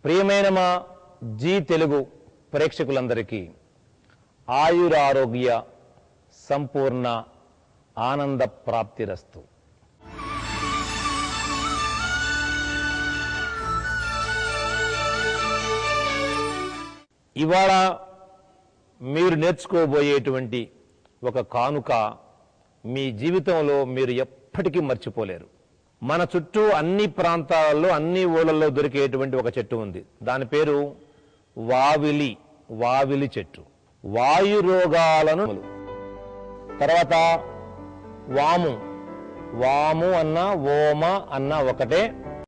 ప్రియమైన మా జీ తెలుగు ప్రేక్షకులందరికీ ఆయురారోగ్య సంపూర్ణ ఆనంద ప్రాప్తిరస్తు. ఇవాళ మీరు నేర్చుకోబోయేటువంటి ఒక కానుక మీ జీవితంలో మీరు ఎప్పటికీ మర్చిపోలేరు. మన చుట్టూ అన్ని ప్రాంతాలలో అన్ని ఊళ్ళల్లో దొరికేటువంటి ఒక చెట్టు ఉంది. దాని పేరు వావిలి చెట్టు. వాయు రోగాలను, తర్వాత వాము అన్న ఓమ అన్న ఒకటే,